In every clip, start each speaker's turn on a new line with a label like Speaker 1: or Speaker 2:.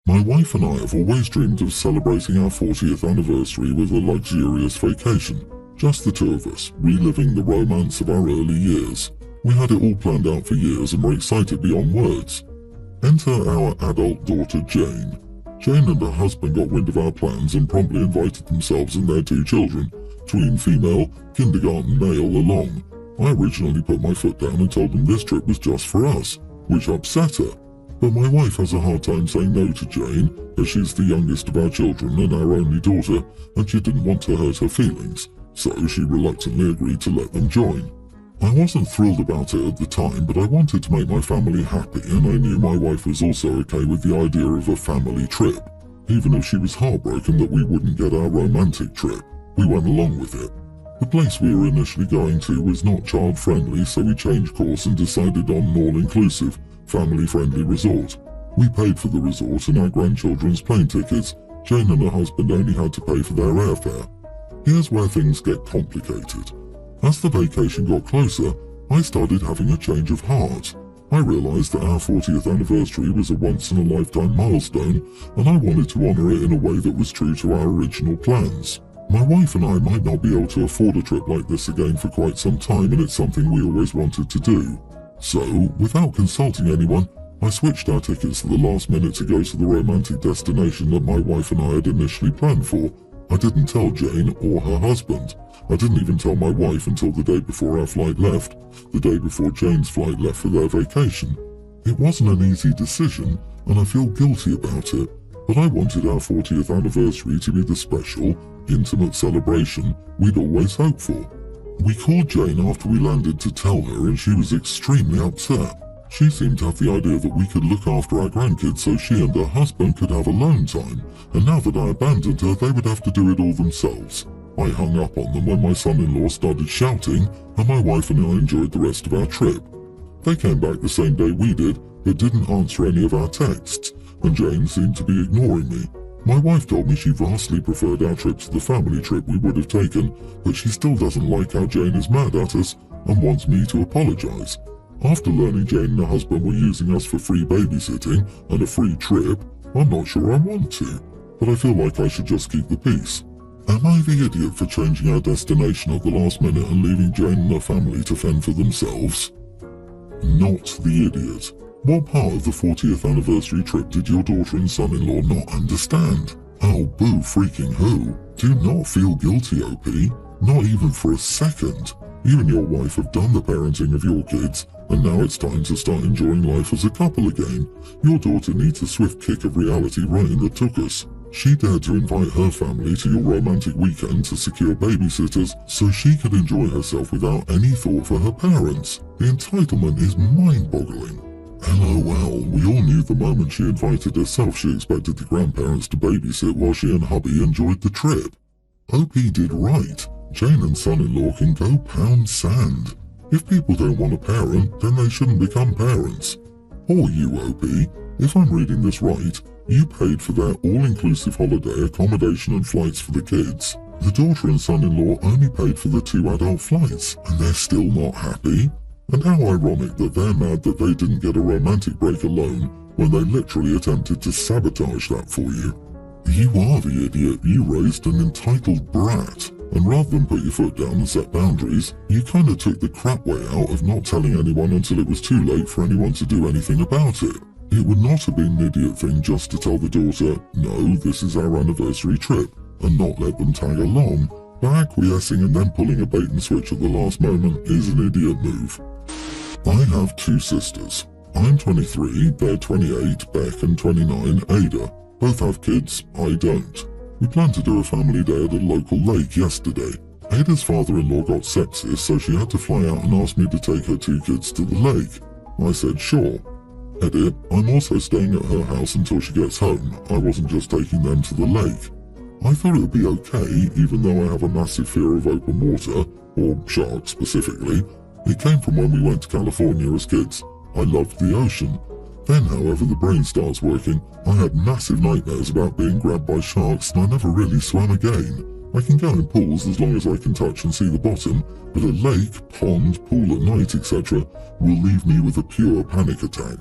Speaker 1: My wife and I have always dreamed of celebrating our 40th anniversary with a luxurious vacation. Just the two of us, reliving the romance of our early years. We had it all planned out for years and were excited beyond words. Enter our adult daughter Jane. Jane and her husband got wind of our plans and promptly invited themselves and their two children, tween female, kindergarten male, along. I originally put my foot down and told them this trip was just for us, which upset her. But my wife has a hard time saying no to Jane, as she's the youngest of our children and our only daughter, and she didn't want to hurt her feelings, so she reluctantly agreed to let them join. I wasn't thrilled about it at the time, but I wanted to make my family happy, and I knew my wife was also okay with the idea of a family trip. Even if she was heartbroken that we wouldn't get our romantic trip, we went along with it. The place we were initially going to was not child-friendly, so we changed course and decided on an all-inclusive, family-friendly resort. We paid for the resort and our grandchildren's plane tickets. Jane and her husband only had to pay for their airfare. Here's where things get complicated. As the vacation got closer, I started having a change of heart. I realized that our 40th anniversary was a once-in-a-lifetime milestone, and I wanted to honor it in a way that was true to our original plans. My wife and I might not be able to afford a trip like this again for quite some time, and it's something we always wanted to do. So, without consulting anyone, I switched our tickets at the last minute to go to the romantic destination that my wife and I had initially planned for. I didn't tell Jane or her husband. I didn't even tell my wife until the day before our flight left, the day before Jane's flight left for their vacation. It wasn't an easy decision, and I feel guilty about it, but I wanted our 40th anniversary to be the special, intimate celebration we'd always hoped for. We called Jane after we landed to tell her, and she was extremely upset. She seemed to have the idea that we could look after our grandkids so she and her husband could have alone time, and now that I abandoned her, they would have to do it all themselves. I hung up on them when my son-in-law started shouting, and my wife and I enjoyed the rest of our trip. They came back the same day we did, but didn't answer any of our texts, and Jane seemed to be ignoring me. My wife told me she vastly preferred our trip to the family trip we would have taken, but she still doesn't like how Jane is mad at us and wants me to apologize. After learning Jane and her husband were using us for free babysitting and a free trip, I'm not sure I want to, but I feel like I should just keep the peace. Am I the idiot for changing our destination at the last minute and leaving Jane and her family to fend for themselves? Not the idiot. What part of the 40th anniversary trip did your daughter and son-in-law not understand? Oh, boo freaking who. Do not feel guilty, OP. Not even for a second. You and your wife have done the parenting of your kids, and now it's time to start enjoying life as a couple again. Your daughter needs a swift kick of reality right in the tuchus. She dared to invite her family to your romantic weekend to secure babysitters so she could enjoy herself without any thought for her parents. The entitlement is mind-boggling. LOL, we all knew the moment she invited herself she expected the grandparents to babysit while she and hubby enjoyed the trip. OP did right. Jane and son-in-law can go pound sand. If people don't want a parent, then they shouldn't become parents. Or you, OP, if I'm reading this right, you paid for their all-inclusive holiday accommodation and flights for the kids. The daughter and son-in-law only paid for the 2 adult flights, and they're still not happy? And how ironic that they're mad that they didn't get a romantic break alone when they literally attempted to sabotage that for you. You are the idiot. You raised an entitled brat. And rather than put your foot down and set boundaries, you kinda took the crap way out of not telling anyone until it was too late for anyone to do anything about it. It would not have been an idiot thing just to tell the daughter, no, this is our anniversary trip, and not let them tag along, but acquiescing and then pulling a bait and switch at the last moment is an idiot move. I have 2 sisters. I'm 23, they're 28, Beck, and 29, Ada. Both have kids, I don't. We planned to do a family day at a local lake yesterday. Ada's father-in-law got sepsis, so she had to fly out and ask me to take her 2 kids to the lake. I said sure. Edit, I'm also staying at her house until she gets home. I wasn't just taking them to the lake. I thought it would be okay, even though I have a massive fear of open water, or sharks specifically. It came from when we went to California as kids. I loved the ocean. Then, however, the brain starts working. I had massive nightmares about being grabbed by sharks, and I never really swam again. I can go in pools as long as I can touch and see the bottom, but a lake, pond, pool at night, etc. will leave me with a pure panic attack.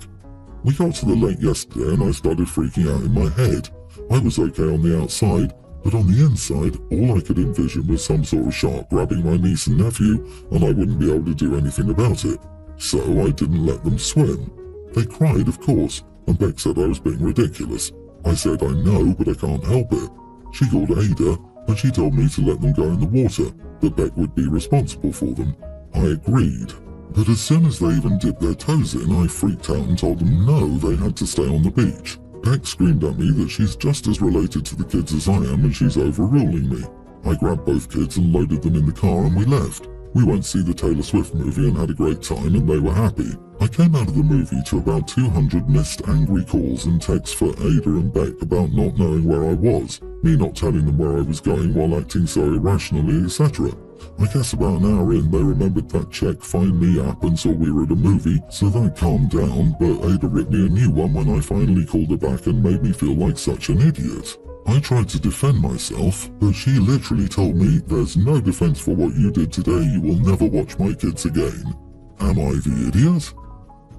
Speaker 1: We got to the lake yesterday and I started freaking out in my head. I was okay on the outside, but on the inside, all I could envision was some sort of shark grabbing my niece and nephew, and I wouldn't be able to do anything about it. So I didn't let them swim. They cried, of course, and Beck said I was being ridiculous. I said I know, but I can't help it. She called Ada, and she told me to let them go in the water, that Beck would be responsible for them. I agreed. But as soon as they even dipped their toes in, I freaked out and told them no, they had to stay on the beach. Beck screamed at me that she's just as related to the kids as I am and she's overruling me. I grabbed both kids and loaded them in the car and we left. We went to see the Taylor Swift movie and had a great time and they were happy. I came out of the movie to about 200 missed angry calls and texts for Ada and Beck about not knowing where I was, me not telling them where I was going while acting so irrationally, etc. I guess about an hour in, they remembered that Check Find Me app and saw we were at a movie, so that calmed down, but Ada ripped me a new one when I finally called her back and made me feel like such an idiot. I tried to defend myself, but she literally told me, "There's no defense for what you did today, you will never watch my kids again." Am I the idiot?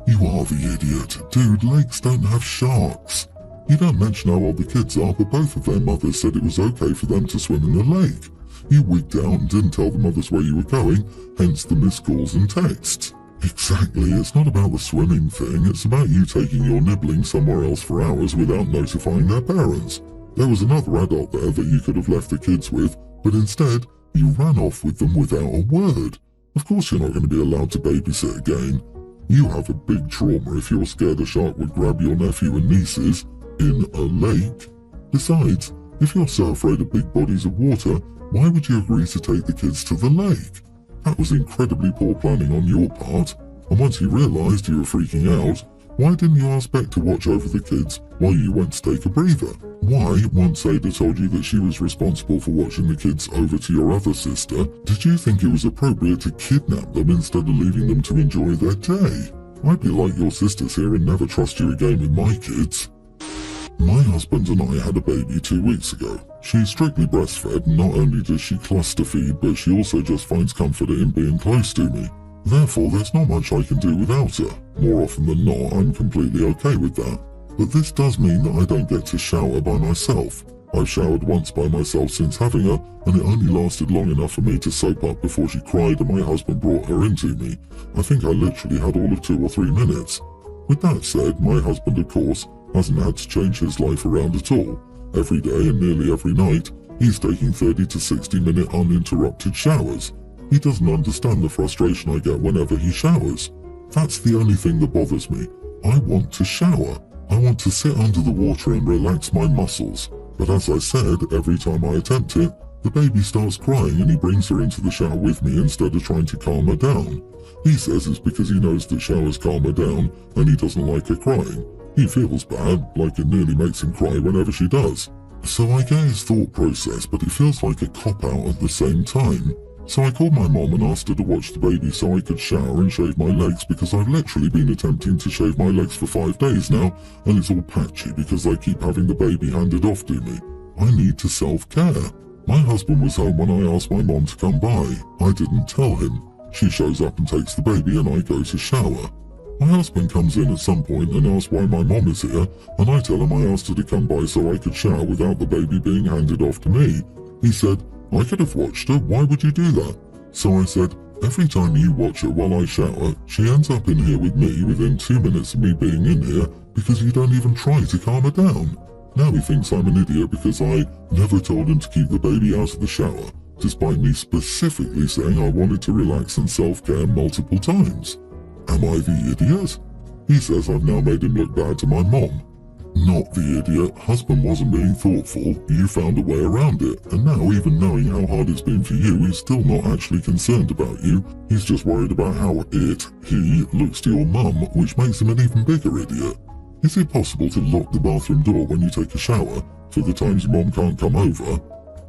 Speaker 1: You are the idiot. Dude, lakes don't have sharks. You don't mention how old the kids are, but both of their mothers said it was okay for them to swim in the lake. You wigged out and didn't tell the mothers where you were going, hence the missed calls and texts. Exactly, it's not about the swimming thing, it's about you taking your nibbling somewhere else for hours without notifying their parents. There was another adult there that you could have left the kids with, but instead, you ran off with them without a word. Of course you're not going to be allowed to babysit again. You have a big trauma if you're scared a shark would grab your nephew and nieces in a lake. Besides, if you're so afraid of big bodies of water, why would you agree to take the kids to the lake? That was incredibly poor planning on your part, and once you realised you were freaking out, why didn't you ask Beck to watch over the kids while you went to take a breather? Why, once Ada told you that she was responsible for watching the kids over to your other sister, did you think it was appropriate to kidnap them instead of leaving them to enjoy their day? I'd be like your sisters here and never trust you again with my kids. My husband and I had a baby 2 weeks ago. She's strictly breastfed, and not only does she cluster feed, but she also just finds comfort in being close to me. Therefore, there's not much I can do without her. More often than not, I'm completely okay with that. But this does mean that I don't get to shower by myself. I've showered once by myself since having her, and it only lasted long enough for me to soap up before she cried and my husband brought her into me. I think I literally had all of 2 or 3 minutes. With that said, my husband, of course, hasn't had to change his life around at all. Every day and nearly every night, he's taking 30 to 60-minute uninterrupted showers. He doesn't understand the frustration I get whenever he showers. That's the only thing that bothers me. I want to shower. I want to sit under the water and relax my muscles. But as I said, every time I attempt it, the baby starts crying and he brings her into the shower with me instead of trying to calm her down. He says it's because he knows that showers calm her down and he doesn't like her crying. He feels bad, like it nearly makes him cry whenever she does. So I get his thought process, but it feels like a cop-out at the same time. So I called my mom and asked her to watch the baby so I could shower and shave my legs, because I've literally been attempting to shave my legs for 5 days now, and it's all patchy because I keep having the baby handed off to me. I need to self-care. My husband was home when I asked my mom to come by. I didn't tell him. She shows up and takes the baby and I go to shower. My husband comes in at some point and asks why my mom is here, and I tell him I asked her to come by so I could shower without the baby being handed off to me. He said, "I could have watched her, why would you do that?" So I said, "Every time you watch her while I shower, she ends up in here with me within 2 minutes of me being in here because you don't even try to calm her down." Now he thinks I'm an idiot because I never told him to keep the baby out of the shower, despite me specifically saying I wanted to relax and self-care multiple times. Am I the idiot? He says I've now made him look bad to my mom. Not the idiot. Husband wasn't being thoughtful. You found a way around it. And now, even knowing how hard it's been for you, he's still not actually concerned about you. He's just worried about how he looks to your mum, which makes him an even bigger idiot. Is it possible to lock the bathroom door when you take a shower for the times mom can't come over?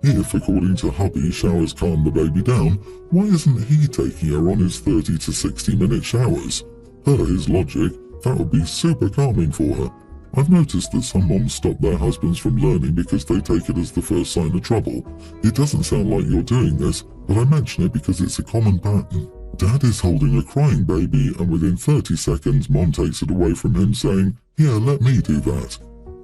Speaker 1: If, according to hubby, showers calm the baby down, why isn't he taking her on his 30 to 60-minute showers? Per his logic, that would be super calming for her. I've noticed that some moms stop their husbands from learning because they take it as the first sign of trouble. It doesn't sound like you're doing this, but I mention it because it's a common pattern. Dad is holding a crying baby, and within 30 seconds Mom takes it away from him saying, "Here, let me do that."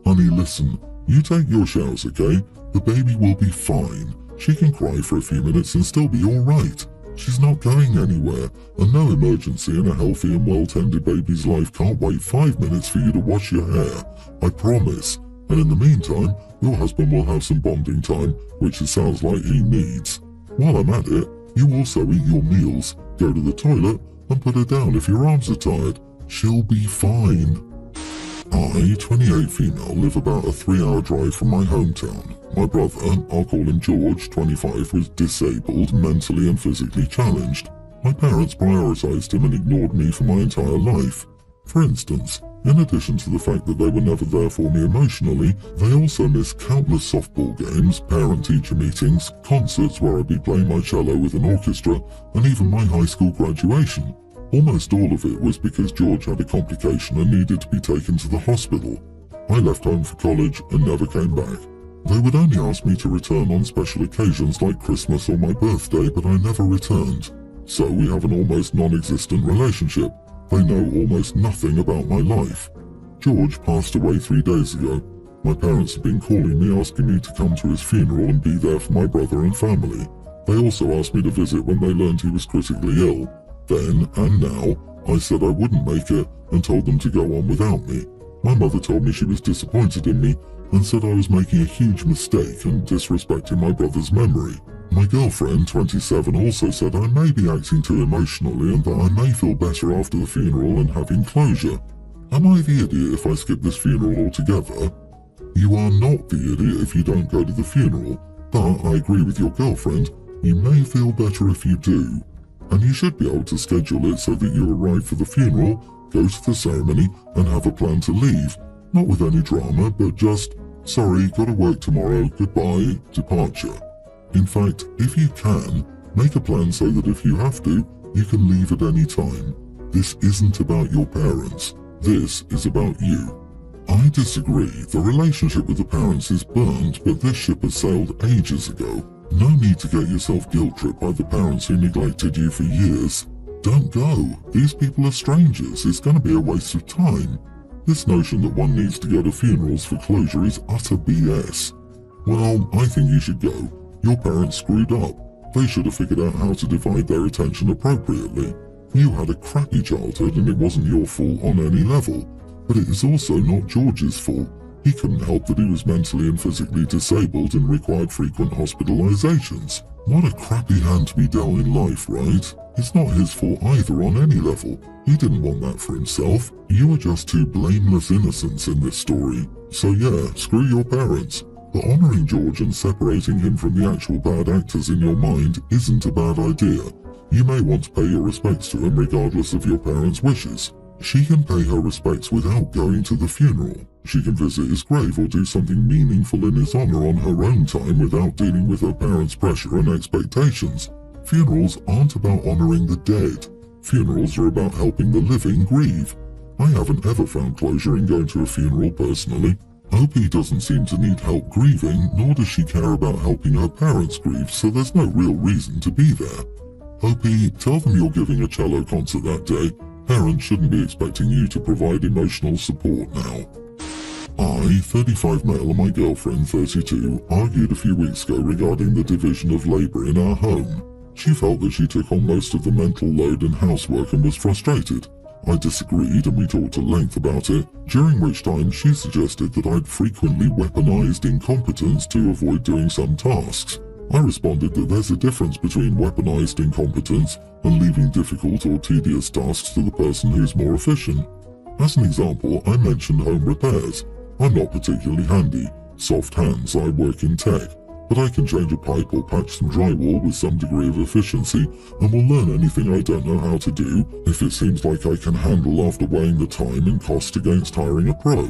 Speaker 1: "Honey, listen, you take your showers, okay? The baby will be fine. She can cry for a few minutes and still be alright. She's not going anywhere, and no emergency in a healthy and well-tended baby's life can't wait 5 minutes for you to wash your hair. I promise. And in the meantime, your husband will have some bonding time, which it sounds like he needs. While I'm at it, you also eat your meals, go to the toilet, and put her down if your arms are tired. She'll be fine." I, 28 female, live about a 3-hour drive from my hometown. My brother, I'll call him George, 25, was disabled, mentally and physically challenged. My parents prioritized him and ignored me for my entire life. For instance, in addition to the fact that they were never there for me emotionally, they also missed countless softball games, parent-teacher meetings, concerts where I'd be playing my cello with an orchestra, and even my high school graduation. Almost all of it was because George had a complication and needed to be taken to the hospital. I left home for college and never came back. They would only ask me to return on special occasions like Christmas or my birthday, but I never returned. So we have an almost non-existent relationship. They know almost nothing about my life. George passed away 3 days ago. My parents have been calling me asking me to come to his funeral and be there for my brother and family. They also asked me to visit when they learned he was critically ill. Then, and now, I said I wouldn't make it and told them to go on without me. My mother told me she was disappointed in me and said I was making a huge mistake and disrespecting my brother's memory. My girlfriend, 27, also said I may be acting too emotionally and that I may feel better after the funeral and having closure. Am I the idiot if I skip this funeral altogether? You are not the idiot if you don't go to the funeral, but I agree with your girlfriend, you may feel better if you do. And you should be able to schedule it so that you arrive for the funeral, go to the ceremony, and have a plan to leave. Not with any drama, but just, "Sorry, gotta work tomorrow, goodbye," departure. In fact, if you can, make a plan so that if you have to, you can leave at any time. This isn't about your parents. This is about you. I disagree. The relationship with the parents is burnt, but this ship has sailed ages ago. No need to get yourself guilt-tripped by the parents who neglected you for years. Don't go. These people are strangers. It's going to be a waste of time. This notion that one needs to go to funerals for closure is utter BS. Well, I think you should go. Your parents screwed up. They should have figured out how to divide their attention appropriately. You had a crappy childhood and it wasn't your fault on any level. But it is also not George's fault. He couldn't help that he was mentally and physically disabled and required frequent hospitalizations. What a crappy hand to be dealt in life, right? It's not his fault either on any level. He didn't want that for himself. You are just two blameless innocents in this story. So yeah, screw your parents. But honouring George and separating him from the actual bad actors in your mind isn't a bad idea. You may want to pay your respects to him regardless of your parents' wishes. She can pay her respects without going to the funeral. She can visit his grave or do something meaningful in his honour on her own time without dealing with her parents' pressure and expectations. Funerals aren't about honouring the dead. Funerals are about helping the living grieve. I haven't ever found closure in going to a funeral personally. Opie doesn't seem to need help grieving, nor does she care about helping her parents grieve, so there's no real reason to be there. Opie, tell them you're giving a cello concert that day. Parents shouldn't be expecting you to provide emotional support now. I, 35 male, and my girlfriend, 32, argued a few weeks ago regarding the division of labour in our home. She felt that she took on most of the mental load and housework and was frustrated. I disagreed and we talked at length about it, during which time she suggested that I'd frequently weaponized incompetence to avoid doing some tasks. I responded that there's a difference between weaponized incompetence and leaving difficult or tedious tasks to the person who's more efficient. As an example, I mentioned home repairs. I'm not particularly handy, soft hands, I work in tech, but I can change a pipe or patch some drywall with some degree of efficiency and will learn anything I don't know how to do if it seems like I can handle after weighing the time and cost against hiring a pro.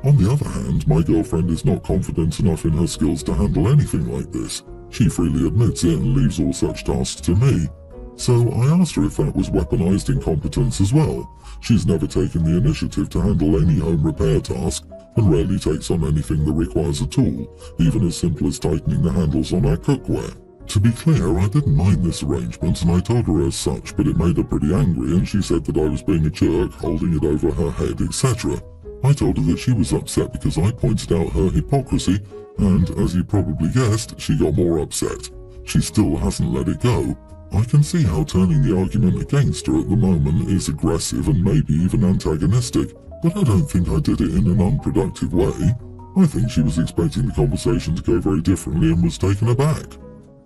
Speaker 1: On the other hand, my girlfriend is not confident enough in her skills to handle anything like this. She freely admits it and leaves all such tasks to me. So I asked her if that was weaponized incompetence as well. She's never taken the initiative to handle any home repair task and rarely takes on anything that requires a tool, even as simple as tightening the handles on our cookware. To be clear, I didn't mind this arrangement and I told her as such, but it made her pretty angry and she said that I was being a jerk, holding it over her head, etc. I told her that she was upset because I pointed out her hypocrisy, and as you probably guessed, she got more upset. She still hasn't let it go. I can see how turning the argument against her at the moment is aggressive and maybe even antagonistic, but I don't think I did it in an unproductive way. I think she was expecting the conversation to go very differently and was taken aback.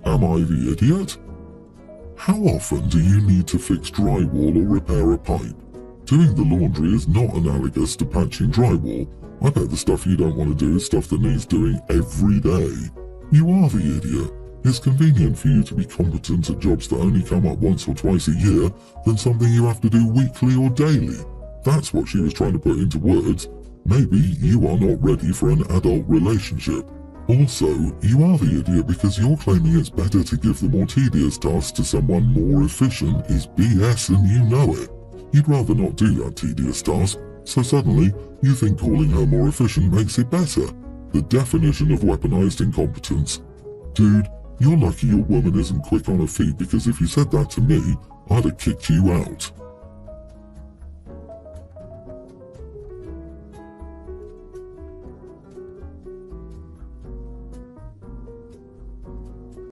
Speaker 1: Am I the idiot? How often do you need to fix drywall or repair a pipe? Doing the laundry is not analogous to patching drywall. I bet the stuff you don't want to do is stuff that needs doing every day. You are the idiot. It's convenient for you to be competent at jobs that only come up once or twice a year than something you have to do weekly or daily. That's what she was trying to put into words. Maybe you are not ready for an adult relationship. Also, you are the idiot because you're claiming it's better to give the more tedious tasks to someone more efficient is BS and you know it. You'd rather not do that tedious task, so suddenly you think calling her more efficient makes it better. The definition of weaponized incompetence. Dude, you're lucky your woman isn't quick on her feet because if you said that to me, I'd have kicked you out.